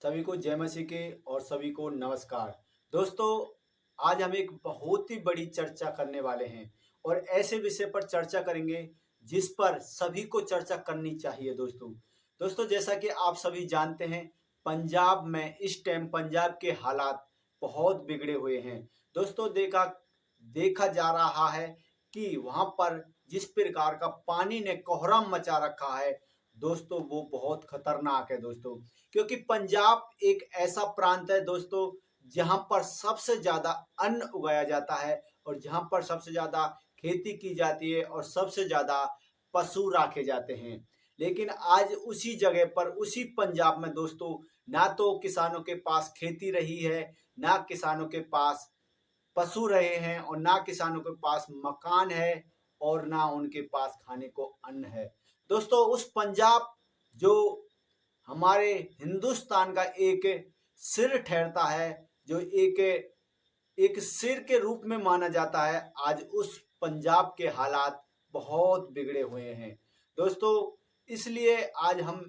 सभी को जय मसीह के और सभी को नमस्कार। दोस्तों, आज हम एक बहुत ही बड़ी चर्चा करने वाले हैं और ऐसे विषय पर चर्चा करेंगे जिस पर सभी को चर्चा करनी चाहिए। दोस्तों जैसा कि आप सभी जानते हैं, पंजाब में इस टाइम पंजाब के हालात बहुत बिगड़े हुए हैं। दोस्तों, देखा देखा जा रहा है कि वहां पर जिस प्रकार का पानी ने कोहराम मचा रखा है, दोस्तों वो बहुत खतरनाक है दोस्तों। क्योंकि पंजाब एक ऐसा प्रांत है दोस्तों, जहां पर सबसे ज्यादा अन्न उगाया जाता है और जहां पर सबसे ज्यादा खेती की जाती है और सबसे ज्यादा पशु रखे जाते हैं। लेकिन आज उसी जगह पर, उसी पंजाब में दोस्तों, ना तो किसानों के पास खेती रही है, ना किसानों के पास पशु रहे हैं और ना किसानों के पास मकान है और ना उनके पास खाने को अन्न है। दोस्तों, उस पंजाब जो हमारे हिंदुस्तान का एक सिर ठहरता है, जो एक एक सिर के रूप में माना जाता है, आज उस पंजाब के हालात बहुत बिगड़े हुए हैं दोस्तों। इसलिए आज हम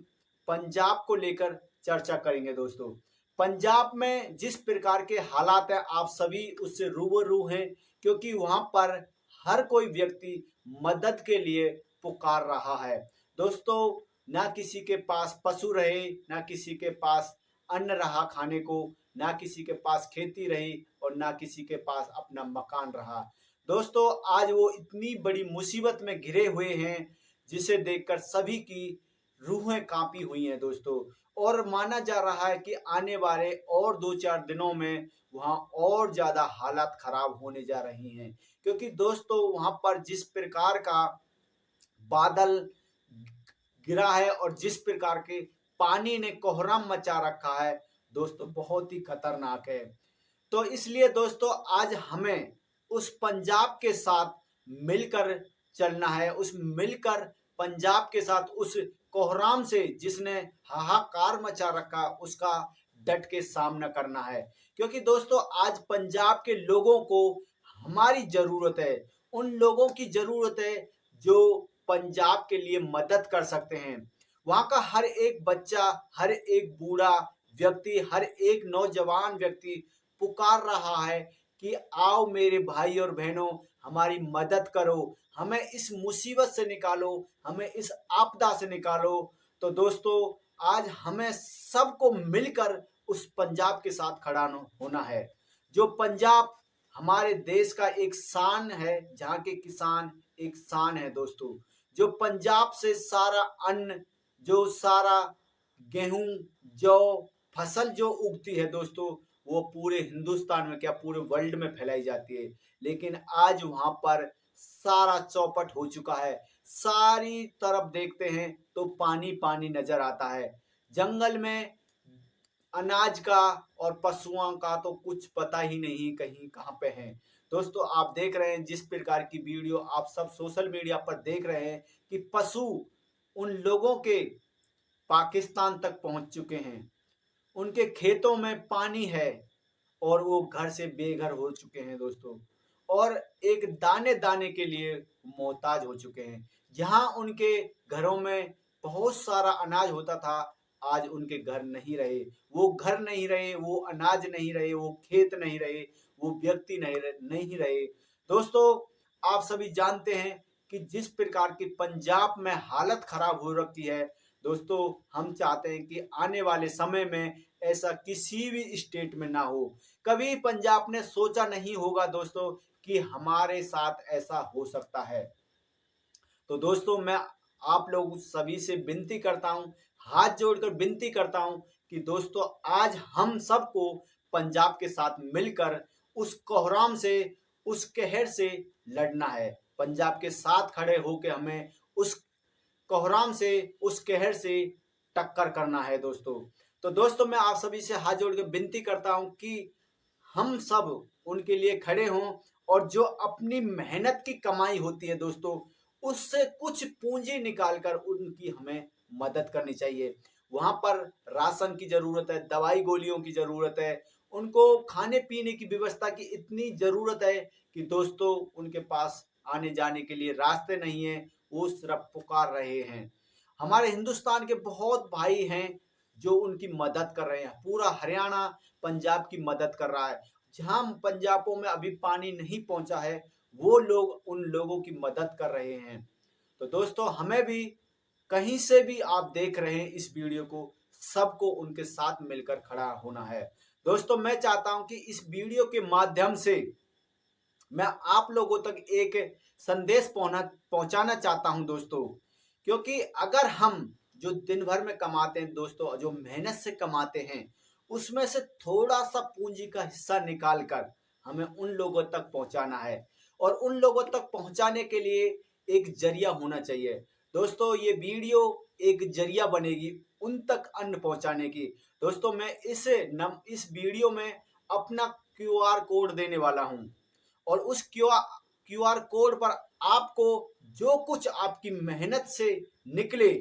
पंजाब को लेकर चर्चा करेंगे दोस्तों। पंजाब में जिस प्रकार के हालात हैं, आप सभी उससे रूबरू हैं, क्योंकि वहां पर हर कोई व्यक्ति मदद के लिए पुकार रहा है दोस्तों। ना किसी के पास पशु रहे, ना किसी के पास अन्न रहा खाने को, ना किसी के पास खेती रही और ना किसी के पास अपना मकान रहा। दोस्तों, आज वो इतनी बड़ी मुसीबत में घिरे हुए हैं जिसे देखकर सभी की रूहें कांपी हुई हैं दोस्तों। और माना जा रहा है कि आने वाले और 2-4 दिनों में वहां और ज्यादा हालात खराब होने जा रही हैं, क्योंकि दोस्तों वहां पर जिस प्रकार का बादल गिरा है और जिस प्रकार के पानी ने कोहराम मचा रखा है दोस्तों, बहुत ही खतरनाक है। तो इसलिए दोस्तों, आज हमें उस पंजाब के साथ मिलकर चलना है, उस मिलकर पंजाब के साथ उस कोहराम से जिसने हाहाकार मचा रखा उसका डट के सामना करना है। क्योंकि दोस्तों, आज पंजाब के लोगों को हमारी जरूरत है, उन लोगों की जरूरत है जो पंजाब के लिए मदद कर सकते हैं। वहां का हर एक बच्चा, हर एक बूढ़ा व्यक्ति, हर एक नौजवान व्यक्ति पुकार रहा है कि आओ मेरे भाई और बहनों, हमारी मदद करो, हमें इस मुसीबत से निकालो, हमें इस आपदा से निकालो। तो दोस्तों, आज हमें सबको मिलकर उस पंजाब के साथ खड़ा होना है। जो पंजाब हमारे देश का एक शान है, जहाँ के किसान एक शान है दोस्तों। जो पंजाब से सारा अन्न, जो सारा गेहूं, जौ, फसल जो उगती है दोस्तों, वो पूरे हिंदुस्तान में क्या पूरे वर्ल्ड में फैलाई जाती है। लेकिन आज वहां पर सारा चौपट हो चुका है। सारी तरफ देखते हैं तो पानी पानी नजर आता है। जंगल में अनाज का और पशुओं का तो कुछ पता ही नहीं कहीं कहाँ पे है। दोस्तों, आप देख रहे हैं जिस प्रकार की वीडियो आप सब सोशल मीडिया पर देख रहे हैं कि पशु उन लोगों के पाकिस्तान तक पहुंच चुके हैं, उनके खेतों में पानी है और वो घर से बेघर हो चुके हैं दोस्तों। और एक दाने दाने के लिए मोहताज हो चुके हैं। जहां उनके घरों में बहुत सारा अनाज होता था, आज उनके घर नहीं रहे। वो घर नहीं रहे, वो अनाज नहीं रहे, वो खेत नहीं रहे, वो व्यक्ति नहीं रहे दोस्तों। आप सभी जानते हैं कि जिस प्रकार की पंजाब में हालत खराब हो रखी है दोस्तों, हम चाहते हैं कि आने वाले समय में ऐसा किसी भी स्टेट में ना हो। कभी पंजाब ने सोचा नहीं होगा दोस्तों कि हमारे साथ ऐसा हो सकता है। तो दोस्तों, मैं आप लोग सभी से विनती करता हूं, हाथ जोड़कर विनती करता हूं कि दोस्तों, आज हम सबको पंजाब के साथ मिलकर उस कोहराम से, उस कहर से लड़ना है। पंजाब के साथ खड़े होकर हमें उस कोहराम से, उस कहर से टक्कर करना है दोस्तों। तो दोस्तों, मैं आप सभी से हाथ जोड़ के विनती करता हूं कि हम सब उनके लिए खड़े हों और जो अपनी मेहनत की कमाई होती है दोस्तों, उससे कुछ पूंजी निकालकर उनकी हमें मदद करनी चाहिए। वहां पर राशन की जरूरत है, दवाई गोलियों की जरूरत है, उनको खाने पीने की व्यवस्था की इतनी जरूरत है कि दोस्तों उनके पास आने जाने के लिए रास्ते नहीं है, वो सिर्फ पुकार रहे हैं। हमारे हिंदुस्तान के बहुत भाई हैं जो उनकी मदद कर रहे हैं। पूरा हरियाणा पंजाब की मदद कर रहा है। जहां पंजाबों में अभी पानी नहीं पहुंचा है, वो लोग उन लोगों की मदद कर रहे हैं। तो दोस्तों, हमें भी कहीं से भी आप देख रहे हैं इस वीडियो को, सबको उनके साथ मिलकर खड़ा होना है। दोस्तों, मैं चाहता हूं कि इस वीडियो के माध्यम से मैं आप लोगों तक एक संदेश पहुंचाना चाहता हूं दोस्तों। क्योंकि अगर हम जो दिन भर में कमाते हैं दोस्तों, जो मेहनत से कमाते हैं, उसमें से थोड़ा सा पूंजी का हिस्सा निकाल कर हमें उन लोगों तक पहुंचाना है। और उन लोगों तक पहुंचाने के लिए एक जरिया होना चाहिए दोस्तों। ये वीडियो एक जरिया बनेगी उन तक अन्न पहुंचाने की। दोस्तों, मैं इस वीडियो में अपना क्यूआर कोड देने वाला हूं, और उस क्यूआर कोड पर आपको जो कुछ आपकी मेहनत से निकले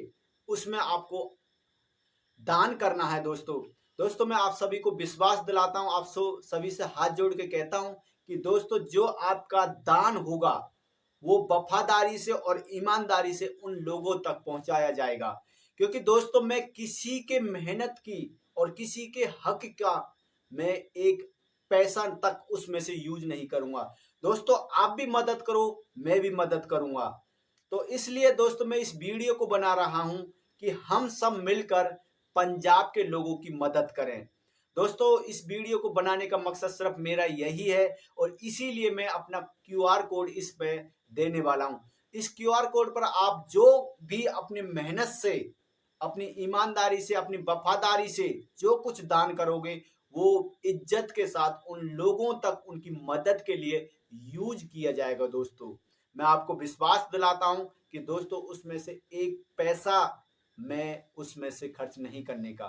उसमें आपको दान करना है दोस्तों। दोस्तों, मैं आप सभी को विश्वास दिलाता हूं, आप सभी से हाथ जोड़ के कहता हूं कि दोस्तों, जो आपका दान होगा वो वफादारी से और ईमानदारी से उन लोगों तक पहुंचाया जाएगा। क्योंकि दोस्तों, मैं किसी के मेहनत की और किसी के हक का मैं एक पैसा तक उसमें से यूज नहीं करूंगा। दोस्तों, आप भी मदद करो, मैं भी मदद करूंगा। तो इसलिए दोस्तों, मैं इस वीडियो को बना रहा हूं कि हम सब मिलकर पंजाब के लोगों की मदद करें। दोस्तों, इस वीडियो को बनाने का मकसद सिर्फ मेरा यही है, और इसीलिए मैं अपना क्यूआर कोड इस पे देने वाला हूं। इस क्यूआर कोड पर आप जो भी अपनी मेहनत से, अपनी ईमानदारी से, अपनी वफादारी से जो कुछ दान करोगे, वो इज्जत के साथ उन लोगों तक उनकी मदद के लिए यूज किया जाएगा दोस्तों। मैं आपको विश्वास दिलाता हूं कि दोस्तों, उसमें से एक पैसा मैं उसमें से खर्च नहीं करने का।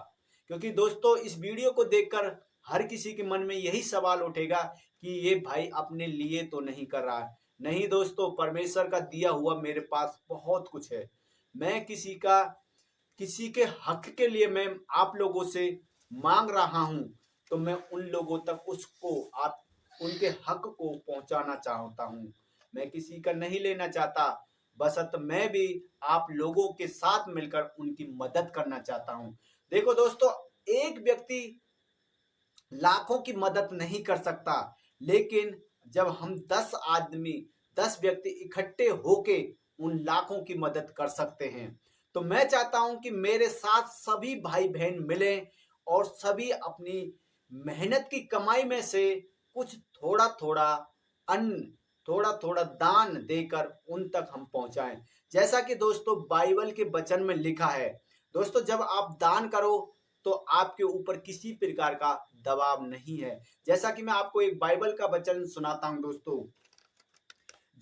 क्योंकि दोस्तों, इस वीडियो को देखकर हर किसी के मन में यही सवाल उठेगा कि ये भाई अपने लिए तो नहीं कर रहा है। नहीं दोस्तों, परमेश्वर का दिया हुआ मेरे पास बहुत कुछ है। मैं किसी के हक के लिए मैं आप लोगों से मांग रहा हूं, तो मैं उन लोगों तक आप उनके हक को पहुंचाना चाहता हूं। मैं किसी का नहीं लेना चाहता, बशर्ते मैं भी आप लोगों के साथ मिलकर उनकी मदद करना चाहता हूं। देखो दोस्तों, एक व्यक्ति लाखों की मदद नहीं कर सकता, लेकिन जब हम 10 व्यक्ति इकट्ठे होके उन लाखों की मदद कर सकते हैं। तो मैं चाहता हूं कि मेरे साथ सभी भाई बहन मिलें और सभी अपनी मेहनत की कमाई में से कुछ थोड़ा थोड़ा अन्न, थोड़ा थोड़ा दान देकर उन तक हम पहुंचाएं। जैसा कि दोस्तों बाइबल के वचन में लिखा है, दोस्तों, जब आप दान करो तो आपके ऊपर किसी प्रकार का दबाव नहीं है। जैसा कि मैं आपको एक बाइबल का वचन सुनाता हूं दोस्तों।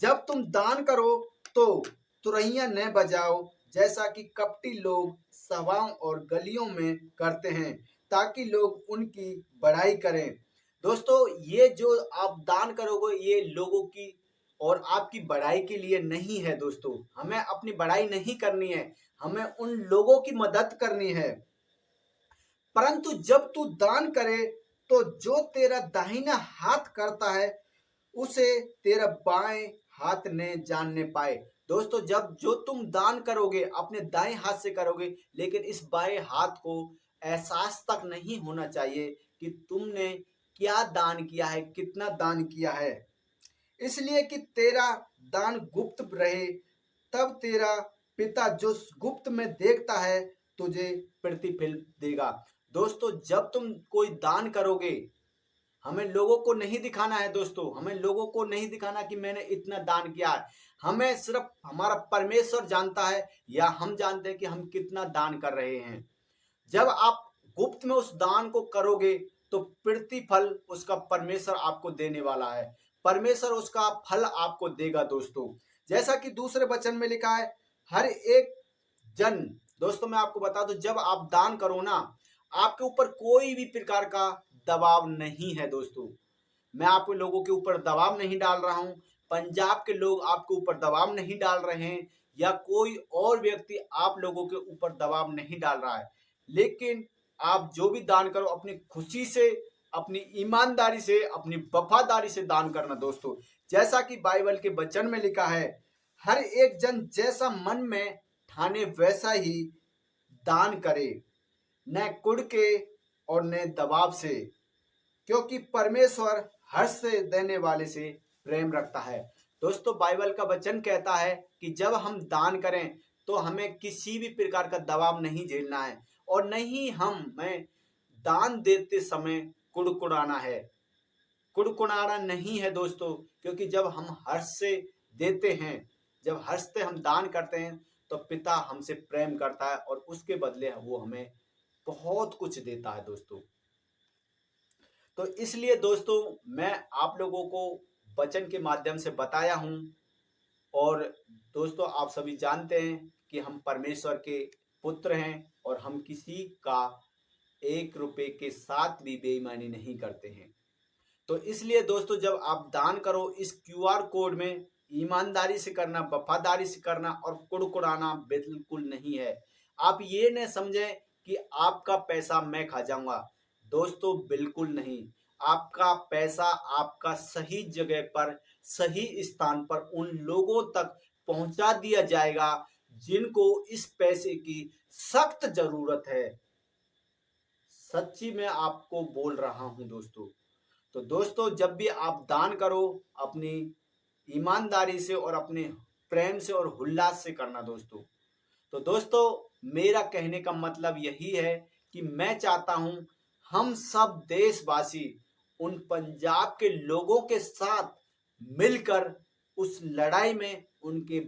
जब तुम दान करो तो तुरहियां न बजाओ, जैसा कि कपटी लोग सभाओं और गलियों में करते हैं, ताकि लोग उनकी बड़ाई करें। दोस्तों, ये जो आप दान करोगे, ये लोगों की और आपकी बड़ाई के लिए नहीं है दोस्तों। हमें अपनी बड़ाई नहीं करनी है, हमें उन लोगों की मदद करनी है। परंतु जब तू दान करे तो जो तेरा दाहिना हाथ करता है, उसे तेरा बाएं हाथ ने जानने पाए। दोस्तों, जब जो तुम दान करोगे अपने दाएं हाथ से करोगे, लेकिन इस बाएं हाथ को एहसास तक नहीं होना चाहिए कि तुमने क्या दान किया है, कितना दान किया है। इसलिए कि तेरा दान गुप्त रहे, तब तेरा पिता जो गुप्त में देखता है तुझे प्रतिफल देगा। दोस्तों, जब तुम कोई दान करोगे, हमें लोगों को नहीं दिखाना है दोस्तों। हमें लोगों को नहीं दिखाना कि मैंने इतना दान किया है। हमें सिर्फ हमारा परमेश्वर जानता है, या हम जानते हैं कि हम कितना दान कर रहे हैं। जब आप गुप्त में उस दान को करोगे तो प्रतिफल उसका परमेश्वर आपको देने वाला है। परमेश्वर उसका फल आपको देगा दोस्तों। जैसा कि दूसरे वचन में लिखा है, हर एक जन, दोस्तों मैं आपको बता दूं, जब आप दान करो ना, आपके ऊपर कोई भी प्रकार का दबाव नहीं है दोस्तों। मैं आपके लोगों के ऊपर दबाव नहीं डाल रहा हूं, पंजाब के लोग आपके ऊपर दबाव नहीं डाल रहे हैं, या कोई और व्यक्ति आप लोगों के ऊपर दबाव नहीं डाल रहा है। लेकिन आप जो भी दान करो, अपनी खुशी से, अपनी ईमानदारी से, अपनी वफादारी से दान करना दोस्तों। जैसा कि बाइबल के वचन में लिखा है, हर एक जन जैसा मन में ठाने वैसा ही दान करे। न कुड़ के और न दबाव से, क्योंकि परमेश्वर हर्ष से देने वाले से प्रेम रखता है। दोस्तों, बाइबल का वचन कहता है कि जब हम दान करें तो हमें किसी भी प्रकार का दबाव नहीं झेलना है और नहीं हमें दान देते समय कुड़कुड़ाना है। कुड़कुड़ाना नहीं है दोस्तों, क्योंकि जब हम हर्ष से देते हैं, जब हर्ष से हम दान करते हैं तो पिता हमसे प्रेम करता है और उसके बदले वो हमें बहुत कुछ देता है दोस्तों। तो इसलिए दोस्तों, मैं आप लोगों को वचन के माध्यम से बताया हूं। और दोस्तों, आप सभी जानते हैं कि हम परमेश्वर के पुत्र हैं और हम किसी का 1 रुपए के साथ भी बेईमानी नहीं करते हैं। तो इसलिए दोस्तों, जब आप दान करो, इस क्यूआर कोड में ईमानदारी से करना, वफादारी से करना और कुड़कुड़ाना बिल्कुल नहीं है। आप ये न समझें कि आपका पैसा मैं खा जाऊंगा। दोस्तों, बिल्कुल नहीं। आपका पैसा आपका सही जगह पर, सही स्थान पर उन लोगों तक पहुंचा दिया जाएगा जिनको इस पैसे की सख्त जरूरत है। सच्ची मैं आपको बोल रहा हूं दोस्तों। तो दोस्तों, जब भी आप दान करो, अपनी ईमानदारी से और अपने प्रेम से और उल्लास से करना दोस्तों। तो दोस्तों, मेरा कहने का मतलब यही है कि मैं चाहता हूं हम सब देशवासी उन पंजाब के लोगों के साथ मिलकर उस लड़ाई में उनके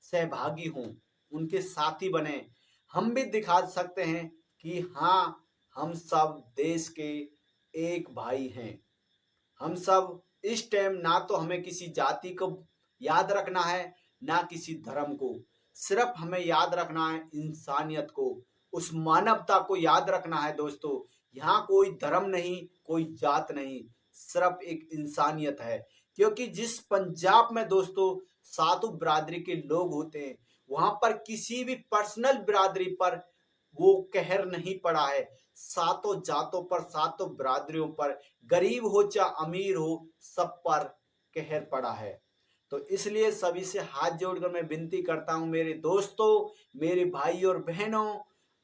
सहभागी हों, उनके साथी बने। हम भी दिखा सकते हैं कि हाँ, हम सब देश के एक भाई हैं। हम सब इस टाइम ना तो हमें किसी जाति को याद रखना है, ना किसी धर्म को। सिर्फ हमें याद रखना है इंसानियत को, उस मानवता को याद रखना है दोस्तों। यहाँ कोई धर्म नहीं, कोई जात नहीं, सिर्फ एक इंसानियत है। क्योंकि जिस पंजाब में दोस्तों सातों बिरादरी के लोग होते हैं, वहां पर किसी भी पर्सनल बिरादरी पर वो कहर नहीं पड़ा है। सातों जातों पर, सातों बिरादरियों पर, गरीब हो चाहे अमीर हो, सब पर कहर पड़ा है। तो इसलिए सभी से हाथ जोड़कर मैं विनती करता हूं, मेरे दोस्तों, मेरे भाई और बहनों,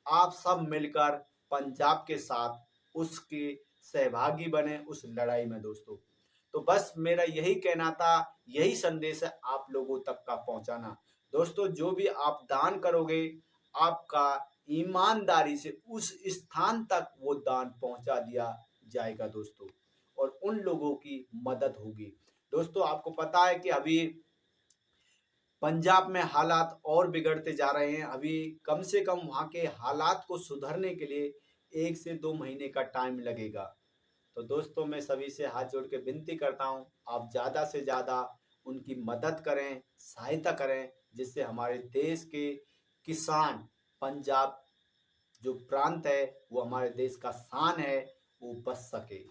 आप सब मिलकर पंजाब के साथ उसके सहभागी बने उस लड़ाई में दोस्तों। तो बस मेरा यही कहना था, यही संदेश है आप लोगों तक का पहुंचाना। दोस्तों, जो भी आप दान करोगे, आपका ईमानदारी से उस स्थान तक वो दान पहुंचा दिया जाएगा दोस्तों, और उन लोगों की मदद होगी। दोस्तों, आपको पता है कि अभी पंजाब में हालात और बिगड़ते जा रहे हैं। अभी कम से कम वहाँ के हालात को सुधरने के लिए 1 से 2 महीने का टाइम लगेगा। तो दोस्तों, मैं सभी से हाथ जोड़ के विनती करता हूँ, आप ज़्यादा से ज़्यादा उनकी मदद करें, सहायता करें, जिससे हमारे देश के किसान, पंजाब जो प्रांत है वो हमारे देश का शान है, वो बच सके।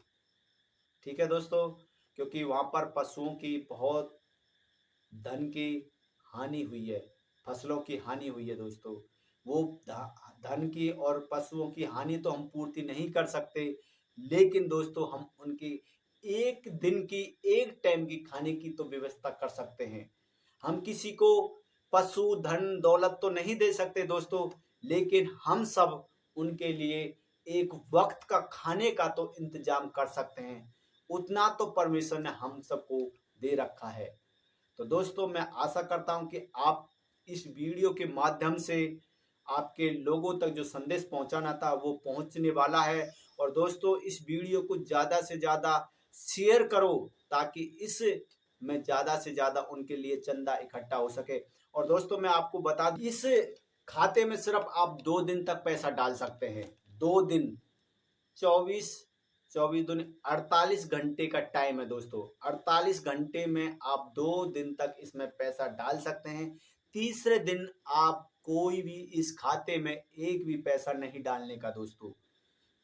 ठीक है दोस्तों, क्योंकि वहाँ पर पशुओं की बहुत धन की हानि हुई है, फसलों की हानि हुई है दोस्तों। वो धन की और पशुओं की हानि तो हम पूर्ति नहीं कर सकते, लेकिन दोस्तों हम उनकी एक दिन की, एक टाइम की खाने की तो व्यवस्था कर सकते हैं। हम किसी को पशु, धन, दौलत तो नहीं दे सकते दोस्तों, लेकिन हम सब उनके लिए एक वक्त का खाने का तो इंतजाम कर सकते हैं। उतना तो परमेश्वर ने हम सबको दे रखा है। तो दोस्तों, मैं आशा करता हूं कि आप इस वीडियो के माध्यम से आपके लोगों तक जो संदेश पहुंचाना था वो पहुंचने वाला है। और दोस्तों, इस वीडियो को ज़्यादा से ज़्यादा शेयर करो, ताकि इस में ज़्यादा से ज़्यादा उनके लिए चंदा इकट्ठा हो सके। और दोस्तों, मैं आपको बता दूं, इस खाते में सिर्फ आप 2 दिन तक पैसा डाल सकते हैं। 2 दिन, 24 24 दूनी 48 घंटे का टाइम है दोस्तों। 48 घंटे में आप 2 दिन तक इसमें पैसा डाल सकते हैं। तीसरे दिन आप कोई भी इस खाते में एक भी पैसा नहीं डालने का दोस्तों।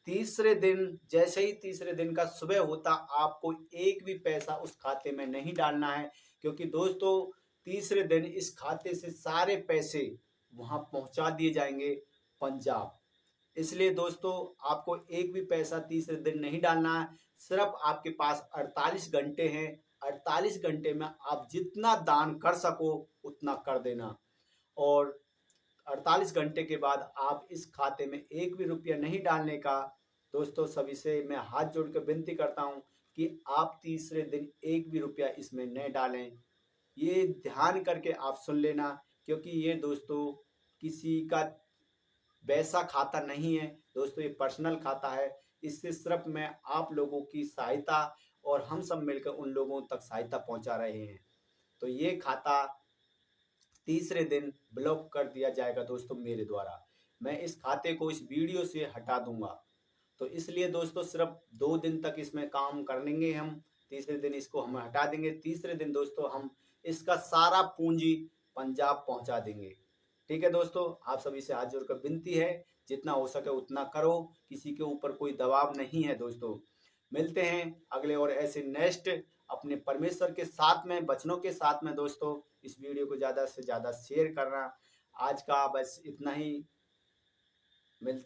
तीसरे दिन, जैसे ही तीसरे दिन का सुबह होता, आपको एक भी पैसा उस खाते में नहीं डालना है, क्योंकि दोस्तों तीसरे दिन इस खाते से सारे पैसे वहां पहुंचा दिए जाएंगे पंजाब। इसलिए दोस्तों, आपको एक भी पैसा तीसरे दिन नहीं डालना है। सिर्फ आपके पास 48 घंटे हैं। 48 घंटे में आप जितना दान कर सको उतना कर देना। और 48 घंटे के बाद आप इस खाते में एक भी रुपया नहीं डालने का दोस्तों सभी से मैं हाथ जोड़ कर विनती करता हूं कि आप तीसरे दिन एक भी रुपया इसमें न डालें। ये ध्यान करके आप सुन लेना, क्योंकि ये दोस्तों किसी का वैसा खाता नहीं है दोस्तों, ये पर्सनल खाता है। इससे सिर्फ मैं आप लोगों की सहायता और हम सब मिलकर उन लोगों तक सहायता पहुंचा रहे हैं। तो ये खाता तीसरे दिन ब्लॉक कर दिया जाएगा दोस्तों मेरे द्वारा। मैं इस खाते को इस वीडियो से हटा दूंगा। तो इसलिए दोस्तों सिर्फ 2 दिन तक इसमें काम कर लेंगे हम। तीसरे दिन इसको हम हटा देंगे। तीसरे दिन दोस्तों हम इसका सारा पूंजी पंजाब पहुंचा देंगे। ठीक है दोस्तों, आप सभी से हाथ जोड़कर विनती है, जितना हो सके उतना करो। किसी के ऊपर कोई दबाव नहीं है दोस्तों। मिलते हैं अगले और ऐसे नेक्स्ट अपने परमेश्वर के साथ में, वचनों के साथ में दोस्तों। इस वीडियो को ज़्यादा से ज़्यादा शेयर करना। आज का बस इतना ही। मिल